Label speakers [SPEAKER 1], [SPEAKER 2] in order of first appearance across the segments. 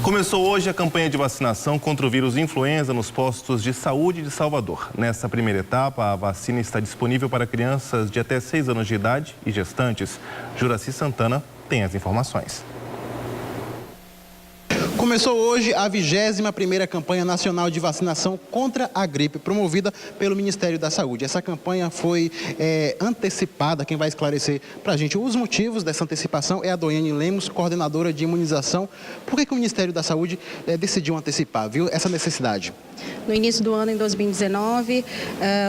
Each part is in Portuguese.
[SPEAKER 1] Começou hoje a campanha de vacinação contra o vírus influenza nos postos de saúde de Salvador. Nessa primeira etapa, a vacina está disponível para crianças de até 6 anos de idade e gestantes. Juraci Santana tem as informações.
[SPEAKER 2] Começou hoje a 21ª campanha nacional de vacinação contra a gripe, promovida pelo Ministério da Saúde. Essa campanha foi antecipada. Quem vai esclarecer para a gente os motivos dessa antecipação é a Doiane Lemos, coordenadora de imunização. Por que o Ministério da Saúde decidiu antecipar, viu, essa necessidade?
[SPEAKER 3] No início do ano, em 2019,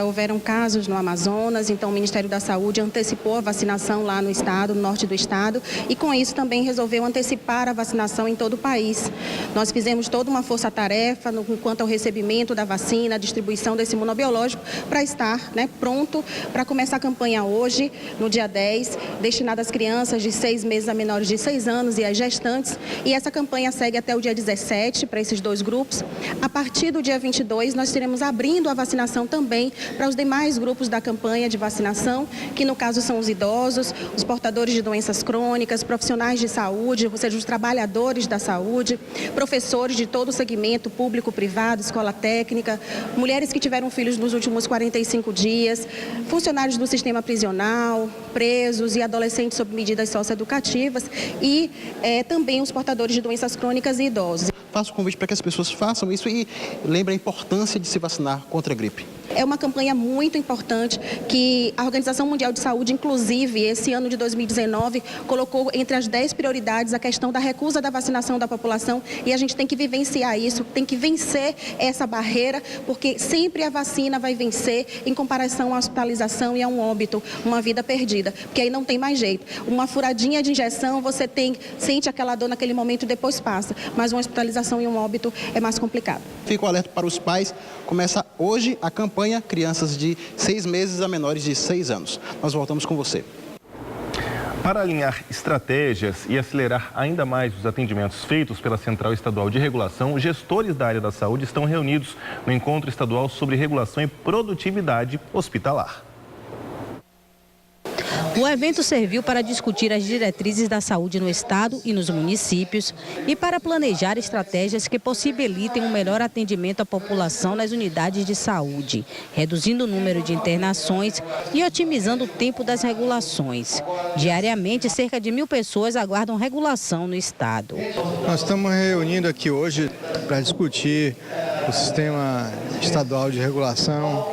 [SPEAKER 3] houveram casos no Amazonas, então o Ministério da Saúde antecipou a vacinação lá no estado, no norte do estado, e com isso também resolveu antecipar a vacinação em todo o país. Nós fizemos toda uma força-tarefa quanto ao recebimento da vacina, a distribuição desse imunobiológico, para estar pronto para começar a campanha hoje, no dia 10, destinada às crianças de 6 meses a menores de 6 anos e às gestantes. E essa campanha segue até o dia 17 para esses dois grupos. A partir do dia 22, nós estaremos abrindo a vacinação também para os demais grupos da campanha de vacinação, que no caso são os idosos, os portadores de doenças crônicas, profissionais de saúde, ou seja, os trabalhadores da saúde, professores de todo o segmento público, privado, escola técnica, mulheres que tiveram filhos nos últimos 45 dias, funcionários do sistema prisional, presos e adolescentes sob medidas socioeducativas e também os portadores de doenças crônicas e idosos.
[SPEAKER 2] Faço o convite para que as pessoas façam isso e lembrem a importância de se vacinar contra a gripe.
[SPEAKER 3] É uma campanha muito importante que a Organização Mundial de Saúde, inclusive, esse ano de 2019, colocou entre as 10 prioridades a questão da recusa da vacinação da população, e a gente tem que vivenciar isso, tem que vencer essa barreira, porque sempre a vacina vai vencer em comparação à hospitalização e a um óbito, uma vida perdida, porque aí não tem mais jeito. Uma furadinha de injeção, você sente aquela dor naquele momento e depois passa, mas uma hospitalização e um óbito é mais complicado.
[SPEAKER 2] Fico alerta para os pais, começa hoje a campanha Crianças de 6 meses a menores de 6 anos. Nós voltamos com você.
[SPEAKER 1] Para alinhar estratégias e acelerar ainda mais os atendimentos feitos pela Central Estadual de Regulação, gestores da área da saúde estão reunidos no Encontro Estadual sobre Regulação e Produtividade Hospitalar.
[SPEAKER 4] O evento serviu para discutir as diretrizes da saúde no estado e nos municípios e para planejar estratégias que possibilitem um melhor atendimento à população nas unidades de saúde, reduzindo o número de internações e otimizando o tempo das regulações. Diariamente, cerca de 1.000 pessoas aguardam regulação no estado.
[SPEAKER 5] Nós estamos reunindo aqui hoje para discutir o sistema estadual de regulação,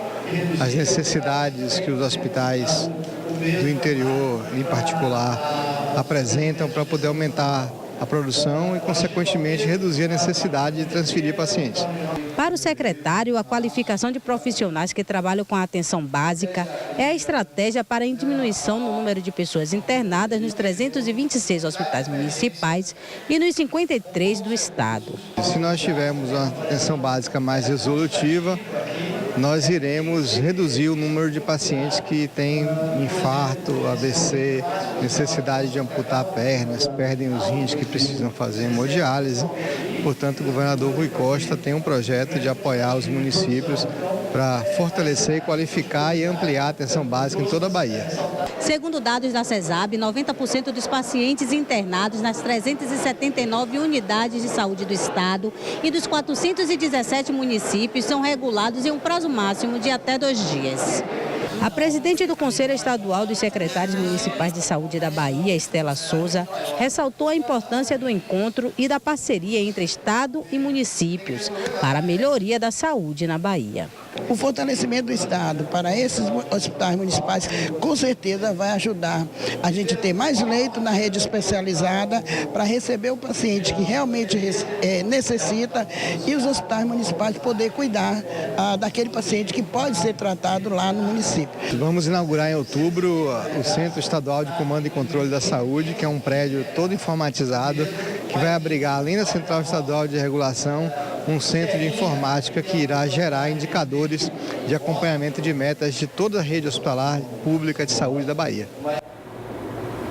[SPEAKER 5] as necessidades que os hospitais do interior, em particular, apresentam para poder aumentar a produção e, consequentemente, reduzir a necessidade de transferir pacientes.
[SPEAKER 4] Para o secretário, a qualificação de profissionais que trabalham com a atenção básica é a estratégia para a diminuição no número de pessoas internadas nos 326 hospitais municipais e nos 53 do estado.
[SPEAKER 5] Se nós tivermos uma atenção básica mais resolutiva, nós iremos reduzir o número de pacientes que têm infarto, AVC, necessidade de amputar pernas, perdem os rins que precisam fazer hemodiálise. Portanto, o governador Rui Costa tem um projeto de apoiar os municípios para fortalecer, qualificar e ampliar a atenção básica em toda a Bahia.
[SPEAKER 4] Segundo dados da CESAB, 90% dos pacientes internados nas 379 unidades de saúde do estado e dos 417 municípios são regulados em um prazo máximo de até 2 dias. A presidente do Conselho Estadual dos Secretários Municipais de Saúde da Bahia, Estela Souza, ressaltou a importância do encontro e da parceria entre Estado e municípios para a melhoria da saúde na Bahia.
[SPEAKER 6] O fortalecimento do Estado para esses hospitais municipais, com certeza vai ajudar a gente ter mais leito na rede especializada para receber o paciente que realmente necessita e os hospitais municipais poder cuidar daquele paciente que pode ser tratado lá no município.
[SPEAKER 5] Vamos inaugurar em outubro o Centro Estadual de Comando e Controle da Saúde, que é um prédio todo informatizado, que vai abrigar, além da Central Estadual de Regulação, um centro de informática que irá gerar indicadores de acompanhamento de metas de toda a rede hospitalar pública de saúde da Bahia.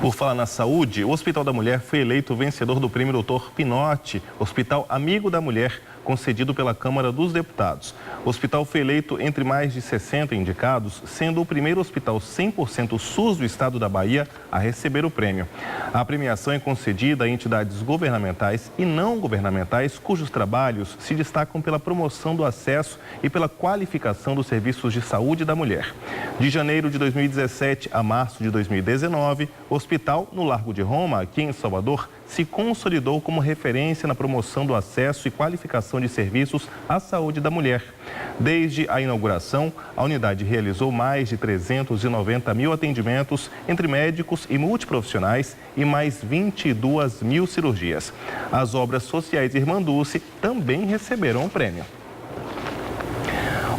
[SPEAKER 1] Por falar na saúde, o Hospital da Mulher foi eleito vencedor do prêmio Dr. Pinotti, Hospital Amigo da Mulher, concedido pela Câmara dos Deputados. O hospital foi eleito entre mais de 60 indicados, sendo o primeiro hospital 100% SUS do estado da Bahia a receber o prêmio. A premiação é concedida a entidades governamentais e não governamentais cujos trabalhos se destacam pela promoção do acesso e pela qualificação dos serviços de saúde da mulher. De janeiro de 2017 a março de 2019, o hospital no Largo de Roma, aqui em Salvador, se consolidou como referência na promoção do acesso e qualificação de serviços à saúde da mulher. Desde a inauguração, a unidade realizou mais de 390 mil atendimentos entre médicos e multiprofissionais e mais 22 mil cirurgias. As obras sociais Irmã Dulce também receberam o prêmio.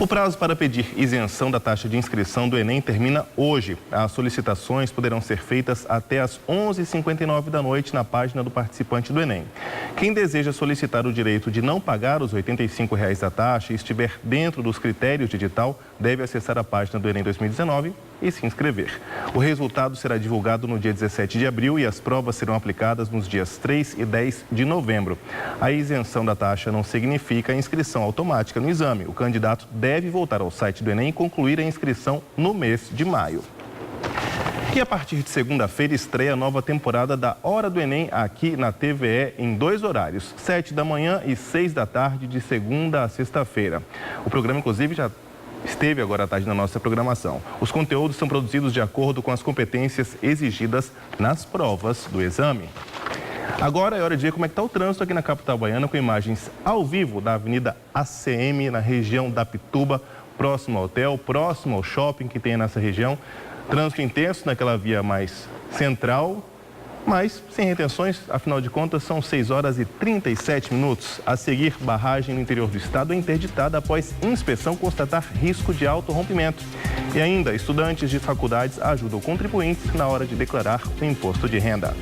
[SPEAKER 1] O prazo para pedir isenção da taxa de inscrição do Enem termina hoje. As solicitações poderão ser feitas até às 11h59 da noite na página do participante do Enem. Quem deseja solicitar o direito de não pagar os R$ 85 da taxa e estiver dentro dos critérios de edital, deve acessar a página do Enem 2019 e se inscrever. O resultado será divulgado no dia 17 de abril e as provas serão aplicadas nos dias 3 e 10 de novembro. A isenção da taxa não significa a inscrição automática no exame. O candidato deve voltar ao site do Enem e concluir a inscrição no mês de maio. E a partir de segunda-feira estreia a nova temporada da Hora do Enem aqui na TVE em 2 horários, 7 da manhã e 6 da tarde de segunda a sexta-feira. O programa, inclusive, já esteve agora à tarde na nossa programação. Os conteúdos são produzidos de acordo com as competências exigidas nas provas do exame. Agora é hora de ver como é que está o trânsito aqui na capital baiana, com imagens ao vivo da Avenida ACM, na região da Pituba, próximo ao hotel, próximo ao shopping que tem nessa região. Trânsito intenso naquela via mais central, mas sem retenções, afinal de contas são 6 horas e 37 minutos. A seguir, barragem no interior do estado é interditada após inspeção constatar risco de alto rompimento. E ainda, estudantes de faculdades ajudam contribuintes na hora de declarar o imposto de renda.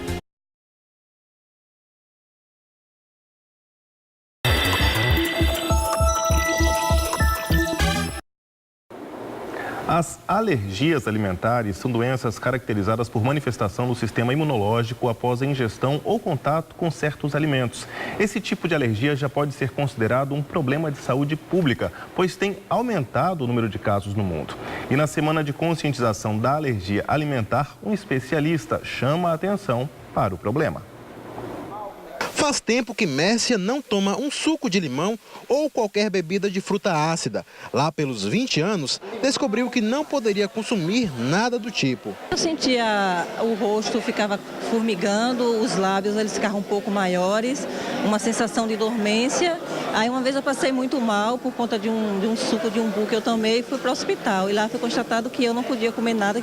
[SPEAKER 1] As alergias alimentares são doenças caracterizadas por manifestação do sistema imunológico após a ingestão ou contato com certos alimentos. Esse tipo de alergia já pode ser considerado um problema de saúde pública, pois tem aumentado o número de casos no mundo. E na semana de conscientização da alergia alimentar, um especialista chama a atenção para o problema.
[SPEAKER 2] Faz tempo que Mércia não toma um suco de limão ou qualquer bebida de fruta ácida. Lá pelos 20 anos, descobriu que não poderia consumir nada do tipo.
[SPEAKER 7] Eu sentia o rosto ficava formigando, os lábios eles ficavam um pouco maiores, uma sensação de dormência. Aí uma vez eu passei muito mal por conta de um suco de umbu que eu tomei e fui para o hospital. E lá foi constatado que eu não podia comer nada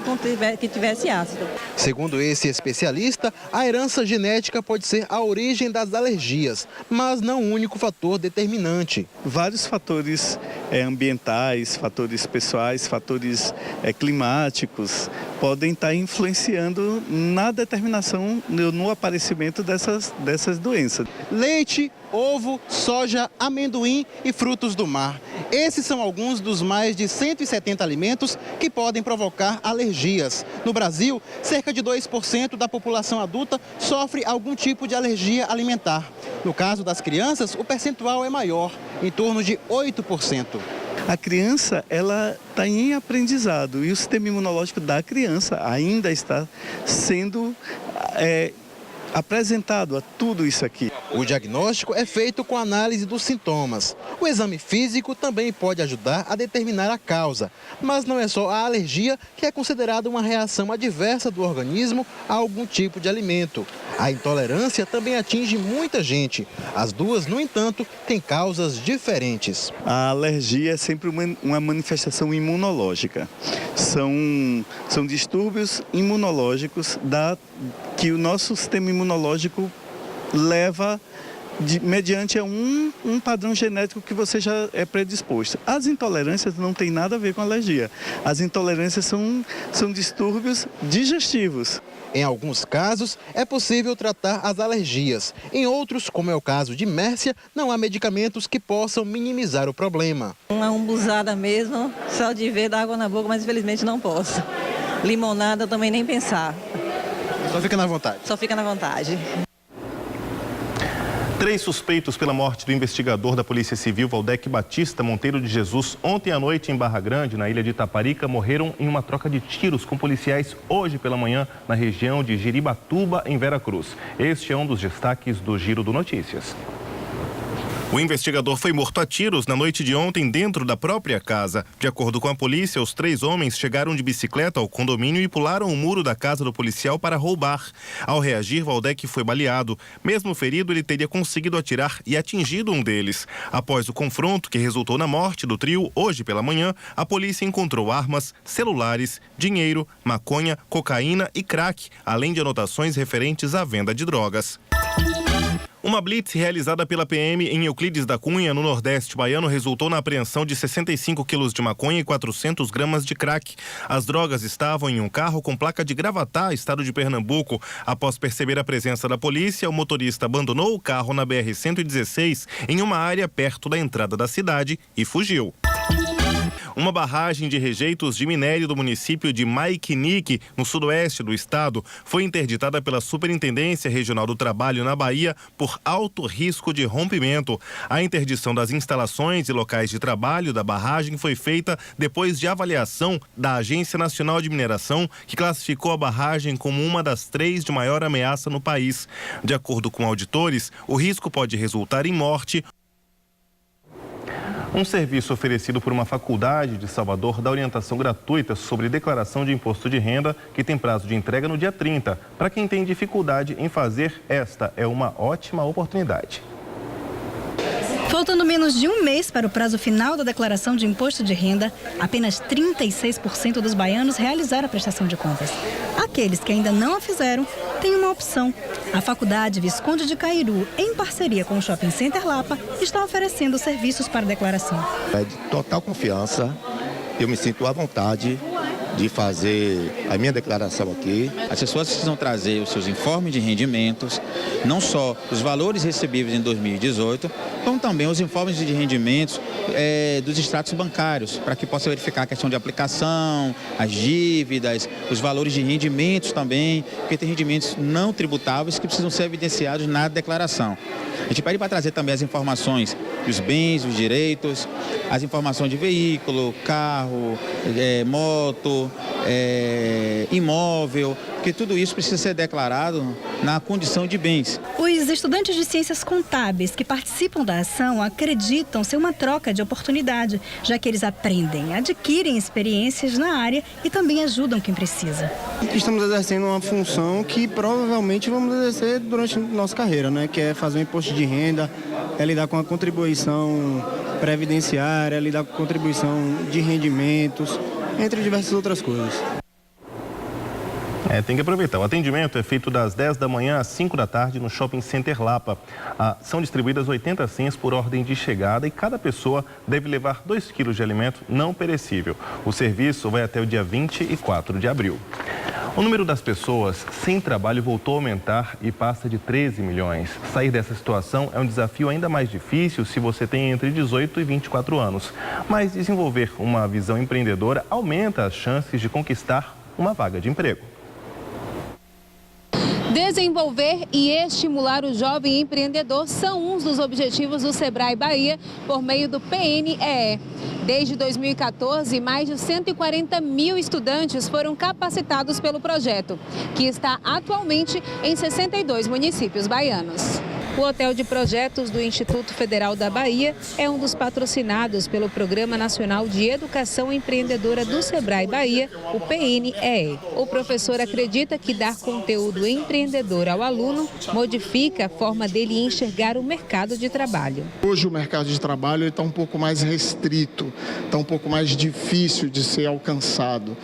[SPEAKER 7] que tivesse ácido.
[SPEAKER 2] Segundo esse especialista, a herança genética pode ser a origem das alergias, mas não o único fator determinante.
[SPEAKER 8] Vários fatores ambientais, fatores pessoais, fatores climáticos podem estar influenciando na determinação, no aparecimento dessas doenças.
[SPEAKER 2] Leite, ovo, soja, amendoim e frutos do mar. Esses são alguns dos mais de 170 alimentos que podem provocar alergias. No Brasil, cerca de 2% da população adulta sofre algum tipo de alergia alimentar. No caso das crianças, o percentual é maior, em torno de 8%.
[SPEAKER 8] A criança, ela está em aprendizado e o sistema imunológico da criança ainda está sendo apresentado a tudo isso aqui.
[SPEAKER 2] O diagnóstico é feito com análise dos sintomas. O exame físico também pode ajudar a determinar a causa, mas não é só a alergia que é considerada uma reação adversa do organismo a algum tipo de alimento. A intolerância também atinge muita gente. As duas, no entanto, têm causas diferentes.
[SPEAKER 8] A alergia é sempre uma manifestação imunológica. São distúrbios imunológicos que o nosso sistema imunológico leva mediante um padrão genético que você já é predisposto. As intolerâncias não têm nada a ver com alergia. As intolerâncias são distúrbios digestivos.
[SPEAKER 2] Em alguns casos, é possível tratar as alergias. Em outros, como é o caso de Mércia, não há medicamentos que possam minimizar o problema.
[SPEAKER 7] Uma umbuzada mesmo, só de ver dá água na boca, mas infelizmente não posso. Limonada também nem pensar.
[SPEAKER 2] Só fica na vontade?
[SPEAKER 7] Só fica na vontade.
[SPEAKER 1] 3 suspeitos pela morte do investigador da Polícia Civil, Valdec Batista Monteiro de Jesus, ontem à noite em Barra Grande, na ilha de Itaparica, morreram em uma troca de tiros com policiais hoje pela manhã na região de Jiribatuba, em Veracruz. Este é um dos destaques do Giro do Notícias. O investigador foi morto a tiros na noite de ontem dentro da própria casa. De acordo com a polícia, os 3 homens chegaram de bicicleta ao condomínio e pularam o muro da casa do policial para roubar. Ao reagir, Valdec foi baleado. Mesmo ferido, ele teria conseguido atirar e atingido um deles. Após o confronto, que resultou na morte do trio, hoje pela manhã, a polícia encontrou armas, celulares, dinheiro, maconha, cocaína e crack, além de anotações referentes à venda de drogas. Uma blitz realizada pela PM em Euclides da Cunha, no Nordeste baiano, resultou na apreensão de 65 quilos de maconha e 400 gramas de crack. As drogas estavam em um carro com placa de Gravatá, estado de Pernambuco. Após perceber a presença da polícia, o motorista abandonou o carro na BR-116, em uma área perto da entrada da cidade, e fugiu. Uma barragem de rejeitos de minério do município de Maiquinique, no sudoeste do estado, foi interditada pela Superintendência Regional do Trabalho na Bahia por alto risco de rompimento. A interdição das instalações e locais de trabalho da barragem foi feita depois de avaliação da Agência Nacional de Mineração, que classificou a barragem como uma das 3 de maior ameaça no país. De acordo com auditores, o risco pode resultar em morte. Um serviço oferecido por uma faculdade de Salvador dá orientação gratuita sobre declaração de imposto de renda, que tem prazo de entrega no dia 30. Para quem tem dificuldade em fazer, esta é uma ótima oportunidade.
[SPEAKER 9] Faltando menos de um mês para o prazo final da declaração de imposto de renda, apenas 36% dos baianos realizaram a prestação de contas. Aqueles que ainda não a fizeram têm uma opção. A Faculdade Visconde de Cairu, em parceria com o Shopping Center Lapa, está oferecendo serviços para declaração.
[SPEAKER 10] É de total confiança, eu me sinto à vontade de fazer a minha declaração aqui.
[SPEAKER 11] As pessoas precisam trazer os seus informes de rendimentos, não só os valores recebíveis em 2018, como também os informes de rendimentos dos extratos bancários, para que possa verificar a questão de aplicação, as dívidas, os valores de rendimentos também, porque tem rendimentos não tributáveis que precisam ser evidenciados na declaração. A gente pede para trazer também as informações dos bens, dos direitos, as informações de veículo, carro, moto, imóvel, porque tudo isso precisa ser declarado na condição de bens.
[SPEAKER 9] Os estudantes de ciências contábeis que participam da ação acreditam ser uma troca de oportunidade, já que eles aprendem, adquirem experiências na área e também ajudam quem precisa.
[SPEAKER 12] Estamos exercendo uma função que provavelmente vamos exercer durante a nossa carreira, né? Que é fazer um imposto de renda, é lidar com a contribuição previdenciária, é lidar com a contribuição de rendimentos, entre diversas outras coisas.
[SPEAKER 1] Tem que aproveitar. O atendimento é feito das 10 da manhã às 5 da tarde no Shopping Center Lapa. São distribuídas 80 senhas por ordem de chegada e cada pessoa deve levar 2 quilos de alimento não perecível. O serviço vai até o dia 24 de abril. O número das pessoas sem trabalho voltou a aumentar e passa de 13 milhões. Sair dessa situação é um desafio ainda mais difícil se você tem entre 18 e 24 anos. Mas desenvolver uma visão empreendedora aumenta as chances de conquistar uma vaga de emprego.
[SPEAKER 13] Desenvolver e estimular o jovem empreendedor são uns dos objetivos do Sebrae Bahia por meio do PNEE. Desde 2014, mais de 140 mil estudantes foram capacitados pelo projeto, que está atualmente em 62 municípios baianos. O Hotel de Projetos do Instituto Federal da Bahia é um dos patrocinados pelo Programa Nacional de Educação Empreendedora do Sebrae Bahia, o PNEE. O professor acredita que dar conteúdo empreendedor ao aluno modifica a forma dele enxergar o mercado de trabalho.
[SPEAKER 14] Hoje o mercado de trabalho está um pouco mais restrito, está um pouco mais difícil de ser alcançado.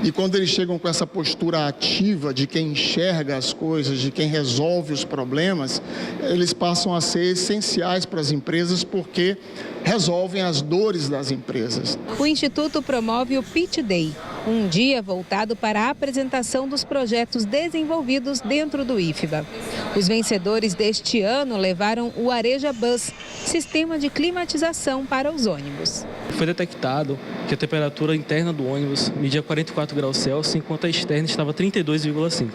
[SPEAKER 14] E quando eles chegam com essa postura ativa de quem enxerga as coisas, de quem resolve os problemas, eles passam a ser essenciais para as empresas porque resolvem as dores das empresas.
[SPEAKER 13] O Instituto promove o Pitch Day, um dia voltado para a apresentação dos projetos desenvolvidos dentro do IFBA. Os vencedores deste ano levaram o Areja Bus, sistema de climatização para os ônibus.
[SPEAKER 15] Foi detectado que a temperatura interna do ônibus media 44 graus Celsius, enquanto a externa estava 32,5.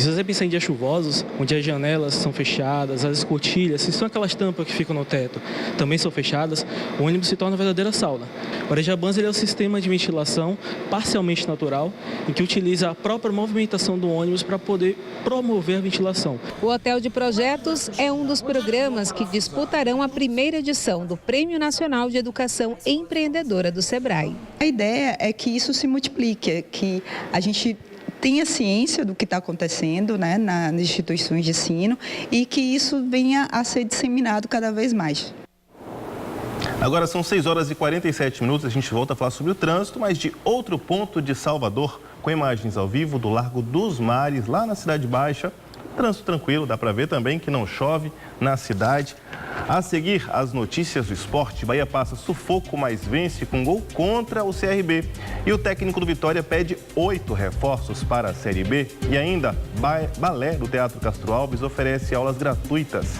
[SPEAKER 15] Isso sempre em dias chuvosos, onde as janelas são fechadas, as escotilhas, se são aquelas tampas que ficam no teto, também são fechadas, o ônibus se torna uma verdadeira sauna. O Arejabans é um sistema de ventilação parcialmente natural, em que utiliza a própria movimentação do ônibus para poder promover a ventilação.
[SPEAKER 13] O Hotel de Projetos é um dos programas que disputarão a primeira edição do Prêmio Nacional de Educação Empreendedora do Sebrae.
[SPEAKER 16] A ideia é que isso se multiplique, que a gente tenha ciência do que está acontecendo, né, nas instituições de ensino e que isso venha a ser disseminado cada vez mais.
[SPEAKER 1] Agora são 6 horas e 47 minutos, a gente volta a falar sobre o trânsito, mas de outro ponto de Salvador, com imagens ao vivo do Largo dos Mares, lá na Cidade Baixa. Trânsito tranquilo, dá para ver também que não chove na cidade. A seguir, as notícias do esporte. Bahia passa sufoco, mas vence com gol contra o CRB. E o técnico do Vitória pede 8 reforços para a Série B. E ainda, balé do Teatro Castro Alves oferece aulas gratuitas.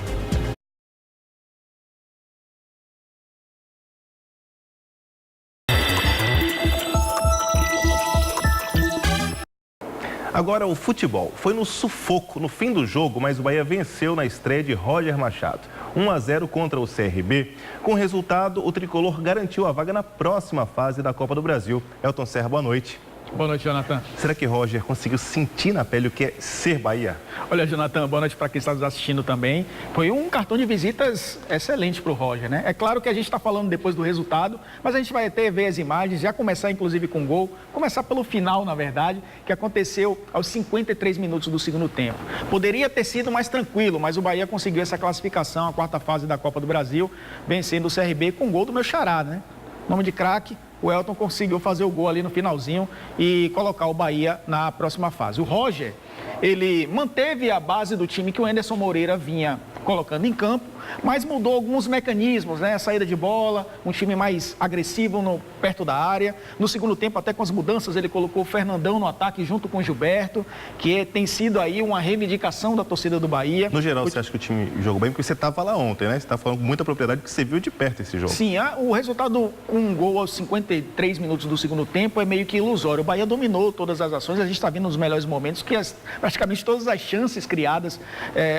[SPEAKER 1] Agora o futebol. Foi no sufoco, no fim do jogo, mas o Bahia venceu na estreia de Roger Machado. 1-0 contra o CRB. Com o resultado, o tricolor garantiu a vaga na próxima fase da Copa do Brasil. Elton Serra, boa noite.
[SPEAKER 17] Boa noite, Jonathan.
[SPEAKER 1] Será que Roger conseguiu sentir na pele o que é ser Bahia?
[SPEAKER 17] Olha, Jonathan, boa noite para quem está nos assistindo também. Foi um cartão de visitas excelente para o Roger, né? É claro que a gente está falando depois do resultado, mas a gente vai ver as imagens, já começar inclusive com gol, começar pelo final, na verdade, que aconteceu aos 53 minutos do segundo tempo. Poderia ter sido mais tranquilo, mas o Bahia conseguiu essa classificação, a quarta fase da Copa do Brasil, vencendo o CRB com gol do meu xará, né? Nome de craque. O Elton conseguiu fazer o gol ali no finalzinho e colocar o Bahia na próxima fase. O Roger, ele manteve a base do time que o Anderson Moreira vinha colocando em campo, mas mudou alguns mecanismos, né? A saída de bola, um time mais agressivo perto da área. No segundo tempo, até com as mudanças, ele colocou o Fernandão no ataque junto com o Gilberto, que tem sido aí uma reivindicação da torcida do Bahia.
[SPEAKER 1] No geral, você acha que o time jogou bem? Porque você estava lá ontem, né? Você está falando com muita propriedade, porque você viu de perto esse jogo.
[SPEAKER 17] Sim, o resultado, um gol aos 53 minutos do segundo tempo, é meio que ilusório. O Bahia dominou todas as ações, a gente está vendo nos melhores momentos que praticamente todas as chances criadas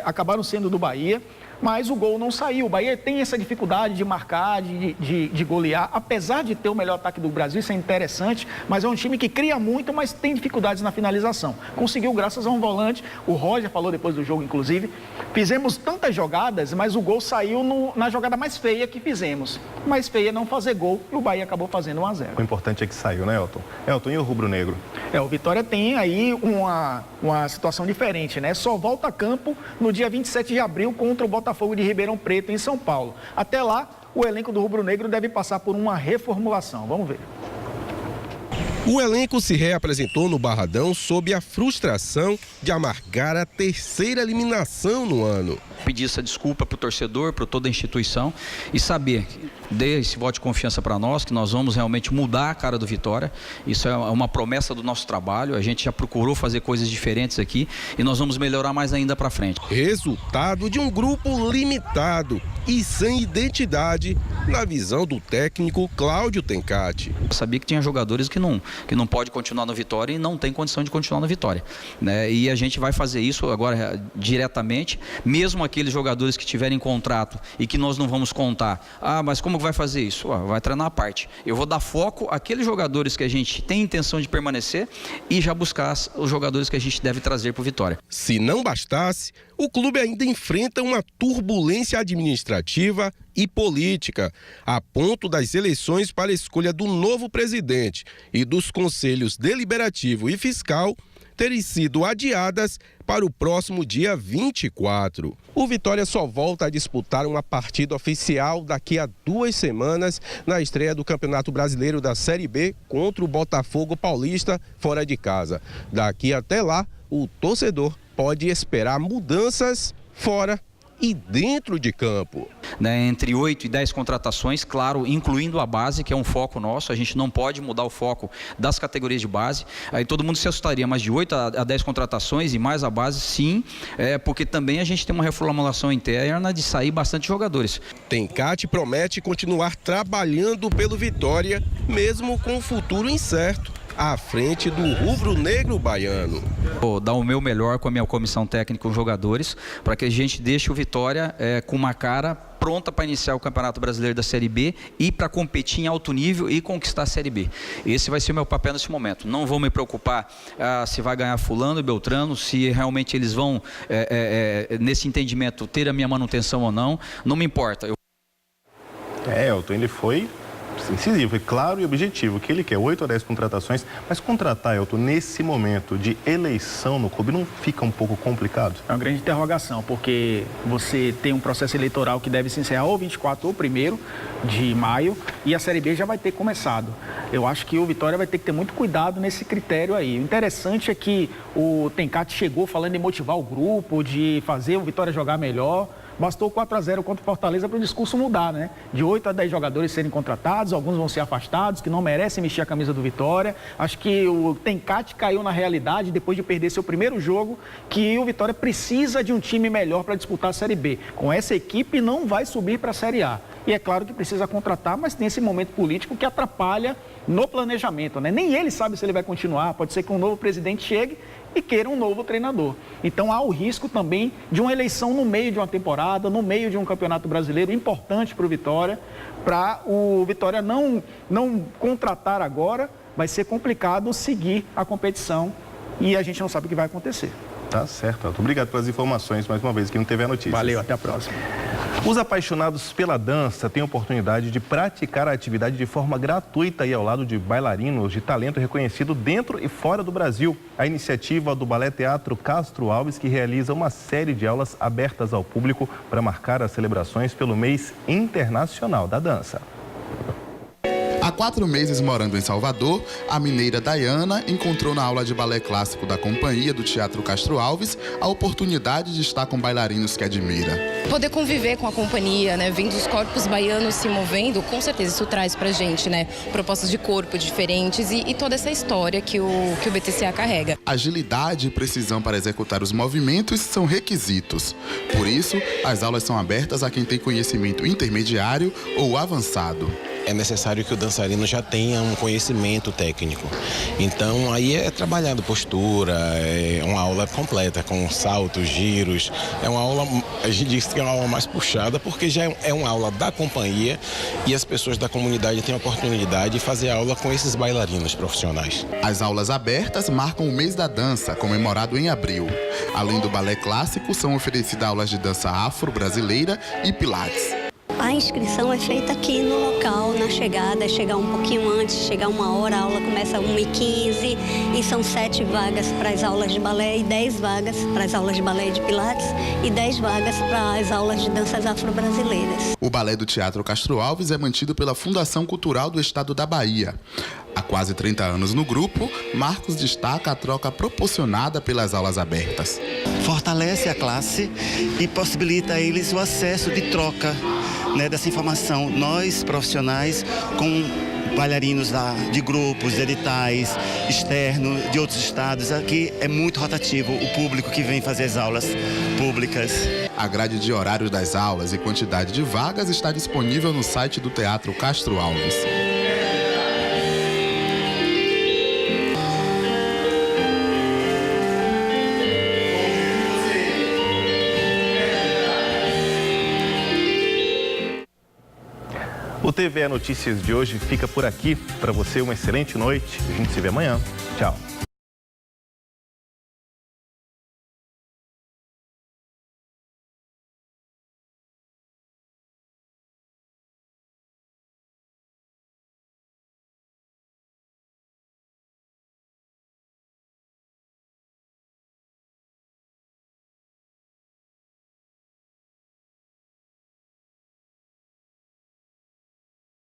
[SPEAKER 17] acabaram sendo do Bahia. Mas o gol não saiu. O Bahia tem essa dificuldade de marcar, de golear, apesar de ter o melhor ataque do Brasil, isso é interessante, mas é um time que cria muito, mas tem dificuldades na finalização. Conseguiu graças a um volante, o Roger falou depois do jogo, inclusive, fizemos tantas jogadas, mas o gol saiu na jogada mais feia que fizemos. Mais feia é não fazer gol, e o Bahia acabou fazendo 1-0.
[SPEAKER 1] O importante é que saiu, né, Elton? Elton, e o rubro-negro?
[SPEAKER 17] O Vitória tem aí uma situação diferente, né? Só volta a campo no dia 27 de abril contra o Botafogo de Ribeirão Preto, em São Paulo. Até lá, o elenco do rubro-negro deve passar por uma reformulação. Vamos ver.
[SPEAKER 18] O elenco se reapresentou no Barradão sob a frustração de amargar a terceira eliminação no ano.
[SPEAKER 19] Pedir essa desculpa para o torcedor, para toda a instituição e saber, dê esse voto de confiança para nós, que nós vamos realmente mudar a cara do Vitória. Isso é uma promessa do nosso trabalho, a gente já procurou fazer coisas diferentes aqui e nós vamos melhorar mais ainda para frente.
[SPEAKER 18] Resultado de um grupo limitado e sem identidade na visão do técnico Cláudio Tencati.
[SPEAKER 19] Eu sabia que tinha jogadores que não pode continuar no Vitória e não tem condição de continuar no Vitória, né? E a gente vai fazer isso agora diretamente, mesmo aqueles jogadores que tiverem contrato e que nós não vamos contar. Mas como vai fazer isso? Vai treinar a parte. Eu vou dar foco àqueles jogadores que a gente tem intenção de permanecer e já buscar os jogadores que a gente deve trazer para o Vitória.
[SPEAKER 18] Se não bastasse, o clube ainda enfrenta uma turbulência administrativa e política, a ponto das eleições para a escolha do novo presidente e dos conselhos deliberativo e fiscal terem sido adiadas para o próximo dia 24. O Vitória só volta a disputar uma partida oficial daqui a 2 semanas na estreia do Campeonato Brasileiro da Série B contra o Botafogo Paulista fora de casa. Daqui até lá, o torcedor pode esperar mudanças fora e dentro de campo.
[SPEAKER 19] Entre 8 e 10 contratações, claro, incluindo a base, que é um foco nosso. A gente não pode mudar o foco das categorias de base. Aí todo mundo se assustaria, mas de 8 a 10 contratações e mais a base, sim, porque também a gente tem uma reformulação interna de sair bastante jogadores.
[SPEAKER 18] Tencati promete continuar trabalhando pelo Vitória, mesmo com o futuro incerto. à frente do rubro-negro baiano.
[SPEAKER 19] Vou dar o meu melhor com a minha comissão técnica, com os jogadores, para que a gente deixe o Vitória com uma cara pronta para iniciar o Campeonato Brasileiro da Série B e para competir em alto nível e conquistar a Série B. Esse vai ser o meu papel nesse momento. Não vou me preocupar se vai ganhar fulano e beltrano, se realmente eles vão, nesse entendimento, ter a minha manutenção ou não. Não me importa.
[SPEAKER 1] Elton, ele foi incisivo, foi claro e objetivo, que ele quer 8 a 10 contratações, mas contratar, Elton, nesse momento de eleição no clube, não fica um pouco complicado?
[SPEAKER 17] É uma grande interrogação, porque você tem um processo eleitoral que deve se encerrar ou 24 ou 1º de maio, e a Série B já vai ter começado. Eu acho que o Vitória vai ter que ter muito cuidado nesse critério aí. O interessante é que o Tencati chegou falando em motivar o grupo, de fazer o Vitória jogar melhor. Bastou 4-0 contra o Fortaleza para o discurso mudar, né? De 8 a 10 jogadores serem contratados, alguns vão ser afastados, que não merecem vestir a camisa do Vitória. Acho que o Tencati caiu na realidade, depois de perder seu primeiro jogo, que o Vitória precisa de um time melhor para disputar a Série B. Com essa equipe não vai subir para a Série A. E é claro que precisa contratar, mas tem esse momento político que atrapalha no planejamento, né? Nem ele sabe se ele vai continuar, pode ser que um novo presidente chegue e queira um novo treinador. Então há o risco também de uma eleição no meio de uma temporada, no meio de um campeonato brasileiro importante para o Vitória. Para o Vitória não contratar agora, vai ser complicado seguir a competição e a gente não sabe o que vai acontecer.
[SPEAKER 1] Tá certo, Elton. Obrigado pelas informações mais uma vez aqui no TV Notícias.
[SPEAKER 17] Valeu, até a próxima.
[SPEAKER 1] Os apaixonados pela dança têm a oportunidade de praticar a atividade de forma gratuita e ao lado de bailarinos de talento reconhecido dentro e fora do Brasil. A iniciativa do Balé Teatro Castro Alves, que realiza uma série de aulas abertas ao público para marcar as celebrações pelo mês internacional da dança.
[SPEAKER 20] Há 4 meses morando em Salvador, a mineira Dayana encontrou na aula de balé clássico da companhia do Teatro Castro Alves a oportunidade de estar com bailarinos que admira.
[SPEAKER 21] Poder conviver com a companhia, né, vendo os corpos baianos se movendo, com certeza isso traz pra gente, né, propostas de corpo diferentes e toda essa história que o BTCA carrega.
[SPEAKER 20] Agilidade e precisão para executar os movimentos são requisitos. Por isso, as aulas são abertas a quem tem conhecimento intermediário ou avançado.
[SPEAKER 22] É necessário que o dançarino já tenha um conhecimento técnico. Então, aí é trabalhado postura, é uma aula completa, com saltos, giros. É uma aula, a gente diz que é uma aula mais puxada, porque já é uma aula da companhia e as pessoas da comunidade têm a oportunidade de fazer aula com esses bailarinos profissionais.
[SPEAKER 20] As aulas abertas marcam o mês da dança, comemorado em abril. Além do balé clássico, são oferecidas aulas de dança afro-brasileira e pilates.
[SPEAKER 23] A inscrição é feita aqui no local, na chegada, é chegar um pouquinho antes, chegar 1h, a aula começa às 1h15 e são 7 vagas para as aulas de balé e 10 vagas para as aulas de balé e de pilates e 10 vagas para as aulas de danças afro-brasileiras.
[SPEAKER 20] O balé do Teatro Castro Alves é mantido pela Fundação Cultural do Estado da Bahia. Há quase 30 anos no grupo, Marcos destaca a troca proporcionada pelas aulas abertas.
[SPEAKER 24] Fortalece a classe e possibilita a eles o acesso de troca, né, dessa informação. Nós, profissionais, com bailarinos de grupos, de editais, externos, de outros estados, aqui é muito rotativo o público que vem fazer as aulas públicas.
[SPEAKER 20] A grade de horários das aulas e quantidade de vagas está disponível no site do Teatro Castro Alves.
[SPEAKER 1] O TV Notícias de hoje fica por aqui. Para você, uma excelente noite. A gente se vê amanhã. Tchau.